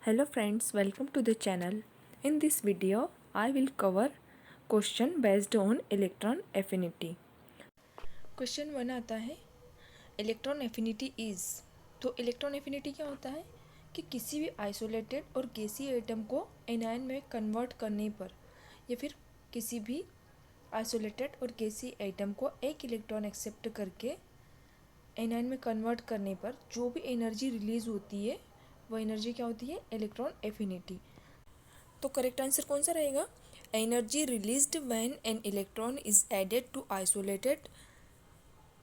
Hello friends, welcome to the channel. In this video, I will cover question based on electron affinity. Question 1 आता है electron affinity is. तो electron affinity क्या होता है कि किसी भी आइसोलेटेड और गैसीय एटम को एनायन में कन्वर्ट करने पर या फिर किसी भी आइसोलेटेड और गैसीय एटम को एक इलेक्ट्रॉन एक्सेप्ट करके एनायन में कन्वर्ट करने पर जो भी एनर्जी रिलीज़ होती है वो एनर्जी क्या होती है, इलेक्ट्रॉन एफिनिटी। तो करेक्ट आंसर कौन सा रहेगा, energy released when an electron is added to isolated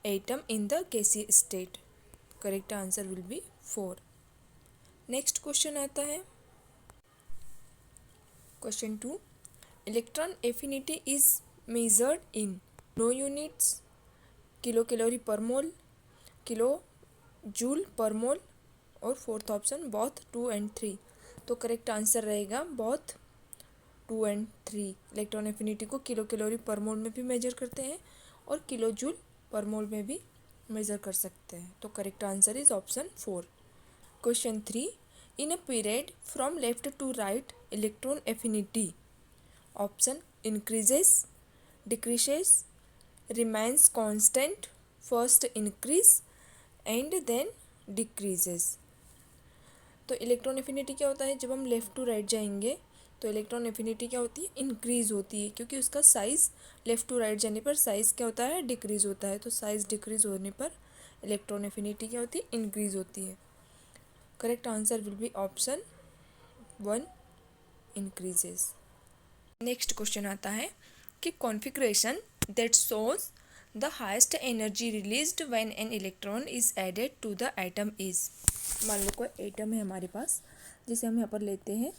atom in the गैसीय state. Correct answer will be 4। Next question आता है question 2। Electron affinity is measured in no units, kilo calorie per mole, kilo joule पर मोल और fourth option both 2 and 3। तो correct answer रहेगा both 2 and 3। Electron affinity को kilo calorie per मोल में भी major करते हैं और किलो जूल पर मोल में भी मेजर कर सकते हैं। तो correct answer is option 4। Question 3। In a period from left to right electron affinity option increases, decreases, remains constant, first increase and then decreases. तो इलेक्ट्रॉन एफिनिटी क्या होता है, जब हम लेफ़्ट टू राइट जाएंगे तो इलेक्ट्रॉन एफिनिटी क्या होती है, इंक्रीज़ होती है, क्योंकि उसका साइज़ लेफ़्ट टू राइट जाने पर साइज़ क्या होता है, डिक्रीज़ होता है। तो साइज़ डिक्रीज़ होने पर इलेक्ट्रॉन एफिनिटी क्या होती है, इंक्रीज़ होती है। Correct answer will be option 1, increases. Next question आता है कि configuration that shows the highest energy released when an electron is added to the atom is. मान लो कोई एटम है हमारे पास, जिसे हम यहाँ पर लेते हैं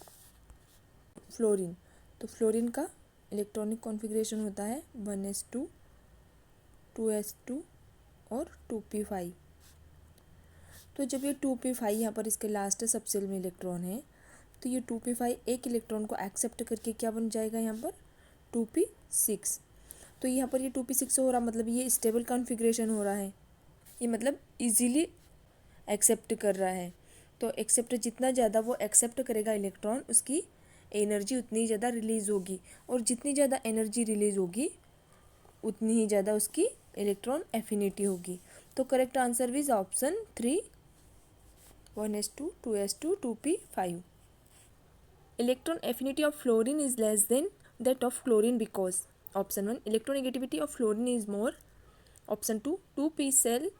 फ्लोरीन। तो फ्लोरीन का इलेक्ट्रॉनिक कॉन्फ़िगरेशन होता है 1s2, 2s2 और 2p5। तो जब ये 2p5 यहाँ पर इसके लास्ट सबसेल में इलेक्ट्रॉन है, तो ये 2p5 एक इलेक्ट्रॉन को एक्सेप्ट करके क्या बन जाएगा यहाँ पर 2p6। तो यहाँ पर ये 2p6 हो रहा, मतलब ये स्टेबल कॉन्फ़िगरेशन हो रहा है, ये मतलब इजीली एक्सेप्ट कर रहा है। तो एक्सेप्ट जितना ज़्यादा वो एक्सेप्ट करेगा इलेक्ट्रॉन, उसकी एनर्जी उतनी ज़्यादा रिलीज़ होगी, और जितनी ज़्यादा एनर्जी रिलीज़ होगी उतनी ही ज़्यादा उसकी इलेक्ट्रॉन एफिनिटी होगी। तो correct answer is option 3, 1s2, 2s2, 2p5। Electron affinity of fluorine is less than that of chlorine because option 1 electronegativity of fluorine is more, option 2 2p cell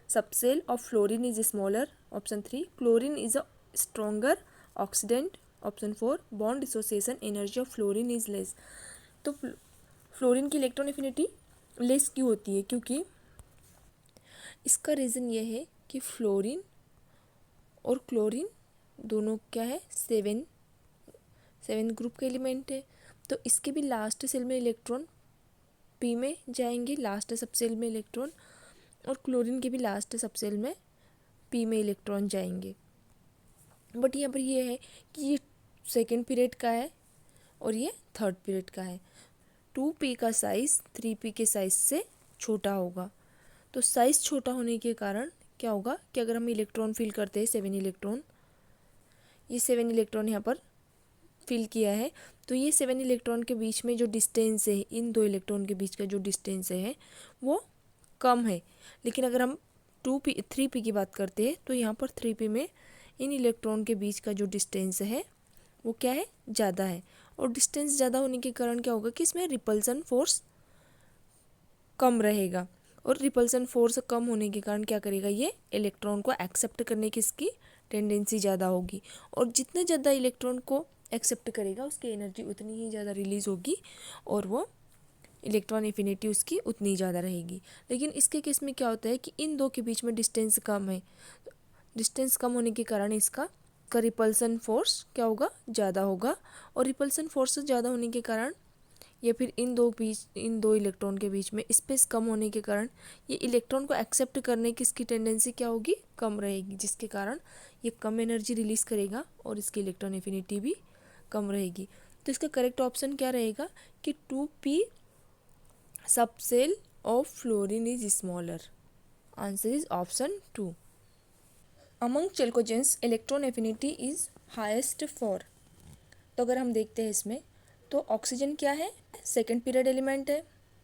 subcell of fluorine is smaller, option 3 chlorine is a stronger oxidant, option 4 bond dissociation energy of fluorine is less। तो fluorine की electron affinity less क्यों होती है, क्योंकि इसका reason ये है कि फ्लोरीन और क्लोरीन दोनों क्या है, सेवन ग्रुप के एलिमेंट है। तो इसके भी लास्ट सेल में इलेक्ट्रॉन पी में जाएंगे, लास्ट सबसेल में इलेक्ट्रॉन, और क्लोरीन के भी लास्ट सबसेल में पी में इलेक्ट्रॉन जाएंगे। बट यहाँ पर ये है कि ये सेकेंड पीरियड का है और ये थर्ड पीरियड का है। 2p का साइज़ 3p के साइज़ से छोटा होगा। तो साइज़ छोटा होने के कारण क्या होगा कि अगर हम इलेक्ट्रॉन फिल करते हैं 7 इलेक्ट्रॉन, ये 7 इलेक्ट्रॉन यहाँ पर फिल किया है, तो ये 7 इलेक्ट्रॉन के बीच में जो डिस्टेंस है, इन दो इलेक्ट्रॉन के बीच का जो डिस्टेंस है वो कम है। लेकिन अगर हम 3p की बात करते हैं तो यहाँ पर 3p में इन इलेक्ट्रॉन के बीच का जो डिस्टेंस है वो क्या है, ज़्यादा है। और डिस्टेंस ज़्यादा होने के कारण क्या होगा कि इसमें रिपल्सन फोर्स कम रहेगा, और रिपल्सन फोर्स कम होने के कारण क्या करेगा, ये इलेक्ट्रॉन को एक्सेप्ट करने की इसकी टेंडेंसी ज़्यादा होगी, और जितने ज़्यादा इलेक्ट्रॉन को एक्सेप्ट करेगा उसकी एनर्जी उतनी ही ज़्यादा रिलीज़ होगी और वो इलेक्ट्रॉन एफिनिटी उसकी उतनी ज़्यादा रहेगी। लेकिन इसके केस में क्या होता है कि इन दो के बीच में डिस्टेंस कम है, डिस्टेंस कम होने के कारण इसका रिपल्सन फोर्स क्या होगा, ज़्यादा होगा, और रिपल्सन फोर्स ज़्यादा होने के कारण या फिर इन दो इलेक्ट्रॉन के बीच में स्पेस कम होने के कारण ये इलेक्ट्रॉन को एक्सेप्ट करने की इसकी टेंडेंसी क्या होगी, कम रहेगी, जिसके कारण ये कम एनर्जी रिलीज़ करेगा और इसकी इलेक्ट्रॉन एफिनिटी भी कम रहेगी। तो इसका करेक्ट ऑप्शन क्या रहेगा कि 2p subcell of fluorine is smaller। Answer is option 2। Among chalcogens electron affinity is highest for. तो अगर हम देखते हैं इसमें तो ऑक्सीजन क्या है, सेकेंड पीरियड एलिमेंट है,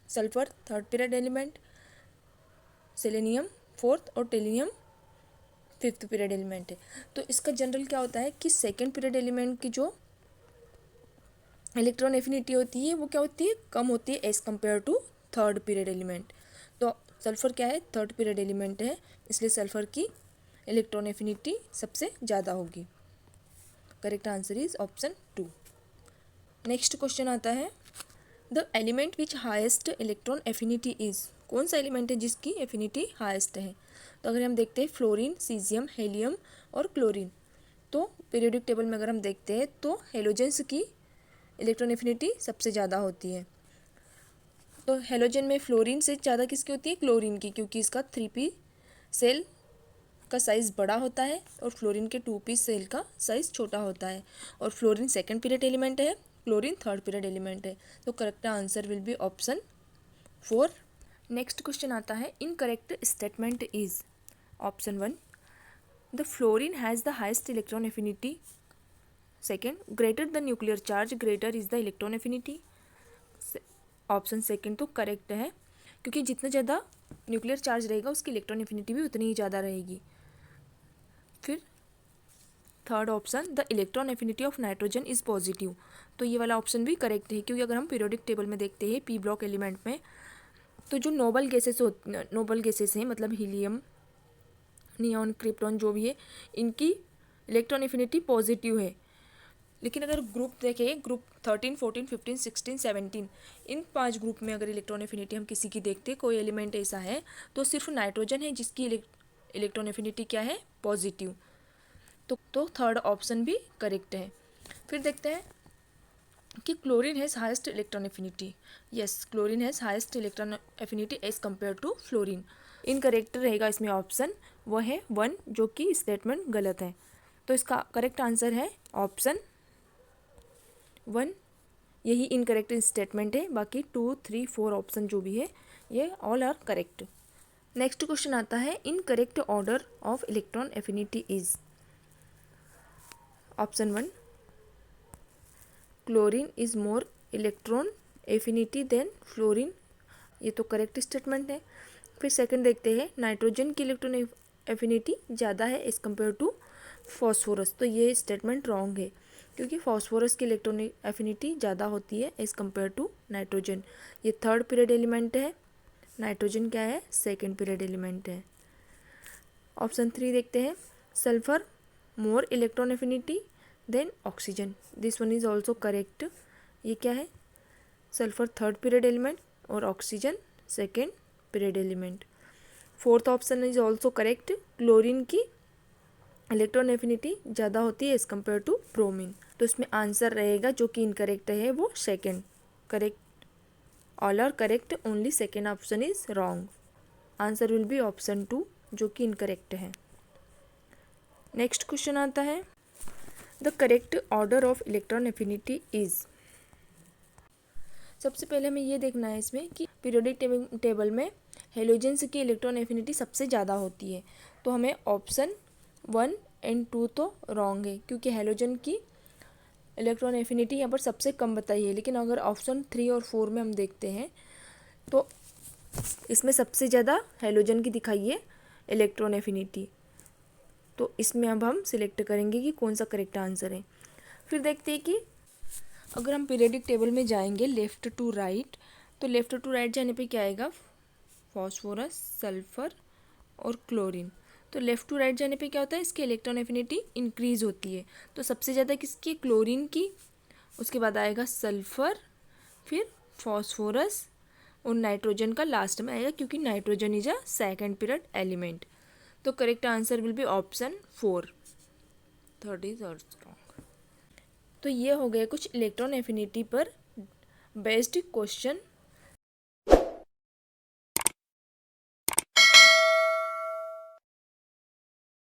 sulphur third period element, selenium fourth और टेलियम फिफ्थ पीरियड एलिमेंट है। तो इसका जनरल क्या होता है कि सेकेंड पीरियड एलिमेंट की जो इलेक्ट्रॉन एफिनिटी होती है वो क्या होती है, कम होती है as compare to third period element. तो सल्फर क्या है, थर्ड पीरियड एलिमेंट है, इसलिए सल्फर की इलेक्ट्रॉन एफिनिटी सबसे ज़्यादा होगी। Correct answer is option 2। Next question आता है the element which highest electron affinity is. कौन सा एलिमेंट है जिसकी एफिनिटी हाईएस्ट है। तो अगर हम देखते हैं फ्लोरीन, सीजियम, हेलियम और क्लोरीन। तो पीरियोडिक टेबल में अगर हम देखते हैं तो हेलोजेंस की इलेक्ट्रॉन एफिनिटी सबसे ज़्यादा होती है। तो हेलोजन में फ्लोरीन से ज़्यादा किसकी होती है, क्लोरीन की, क्योंकि इसका 3p सेल का साइज़ बड़ा होता है और फ्लोरीन के 2p सेल का साइज़ छोटा होता है। और फ्लोरीन सेकेंड पीरियड एलिमेंट है, क्लोरीन थर्ड पीरियड एलिमेंट है। तो correct answer will be option 4। Next question आता है incorrect statement is. Option 1 the fluorine has the highest electron affinity. Second greater the nuclear charge greater is the electron affinity. Option second तो correct है, क्योंकि जितना ज़्यादा nuclear charge रहेगा उसकी electron affinity भी उतनी ही ज़्यादा रहेगी। फिर third option the electron affinity of nitrogen is positive. तो ये वाला ऑप्शन भी करेक्ट है, क्योंकि अगर हम पीरियोडिक टेबल में देखते हैं पी ब्लॉक एलिमेंट में तो जो नोबल गैसेस हैं, मतलब हीलियम, नियॉन, क्रिप्टॉन जो भी है, इनकी इलेक्ट्रॉन एफिनिटी पॉजिटिव है। लेकिन अगर ग्रुप देखें, ग्रुप 13, 14, 15, 16, 17, इन 5 ग्रुप में अगर इलेक्ट्रॉन एफिनिटी हम किसी की देखते हैं, कोई एलिमेंट ऐसा है तो सिर्फ नाइट्रोजन है जिसकी इलेक्ट्रॉन एफिनिटी क्या है, पॉजिटिव। तो थर्ड ऑप्शन भी करेक्ट है। फिर देखते हैं कि chlorine has highest electron affinity. Yes, chlorine has highest electron affinity as compare to fluorine. Incorrect रहेगा इसमें ऑप्शन, वो है 1, जो कि स्टेटमेंट गलत है। तो इसका करेक्ट आंसर है ऑप्शन 1, यही इनकरेक्ट स्टेटमेंट है। बाकी 2, 3, 4 ऑप्शन जो भी है ये all are correct. Next question आता है incorrect order of electron affinity is. Option 1 chlorine is more electron affinity than fluorine. ये तो करेक्ट स्टेटमेंट है। फिर सेकंड देखते हैं नाइट्रोजन की इलेक्ट्रॉन एफिनिटी ज़्यादा है एज कम्पेयर टू फॉस्फोरस। तो ये स्टेटमेंट रॉन्ग है, क्योंकि फॉस्फोरस की इलेक्ट्रॉन एफिनिटी ज़्यादा होती है एज कम्पेयर टू नाइट्रोजन। ये थर्ड पीरियड एलिमेंट है, नाइट्रोजन क्या है, सेकेंड पीरियड एलिमेंट है। ऑप्शन 3 देखते हैं sulphur more electron affinity than oxygen. This one is also correct. ये क्या है, सल्फर थर्ड पीरियड एलिमेंट और oxygen second period element. Fourth option is also correct, chlorine की इलेक्ट्रॉन एफिनिटी ज़्यादा होती है एज कम्पेयर टू ब्रोमीन। तो इसमें आंसर रहेगा जो कि इनकरेक्ट है वो second. Correct, all are correct, only second option is wrong. Answer will be option 2, जो कि इनकरेक्ट है। नेक्स्ट क्वेश्चन आता है the correct order of electron affinity is. सबसे पहले हमें ये देखना है इसमें कि पीरियोडिक टेबल में हेलोजेंस की इलेक्ट्रॉन एफिनिटी सबसे ज़्यादा होती है। तो हमें ऑप्शन 1 एंड 2 तो रॉन्ग है, क्योंकि हेलोजन की इलेक्ट्रॉन एफिनिटी यहाँ पर सबसे कम बताई है। लेकिन अगर ऑप्शन 3 और 4 में हम देखते हैं तो इसमें सबसे ज़्यादा हेलोजन की दिखाई है इलेक्ट्रॉन एफिनिटी। तो इसमें अब हम सिलेक्ट करेंगे कि कौन सा करेक्ट आंसर है। फिर देखते हैं कि अगर हम पीरियोडिक टेबल में जाएंगे लेफ़्ट टू राइट, तो लेफ़्ट टू राइट जाने पे क्या आएगा, फॉस्फोरस, सल्फर और क्लोरीन। तो लेफ़्ट टू राइट जाने पे क्या होता है, इसकी इलेक्ट्रॉन एफिनिटी इंक्रीज़ होती है। तो सबसे ज़्यादा किसकी, क्लोरीन की, उसके बाद आएगा सल्फर, फिर फॉस्फोरस और नाइट्रोजन का लास्ट में आएगा, क्योंकि nitrogen is a second period element. तो correct answer will be option 4, third is also wrong. तो ये हो गए कुछ इलेक्ट्रॉन एफिनिटी पर बेस्ड क्वेश्चन।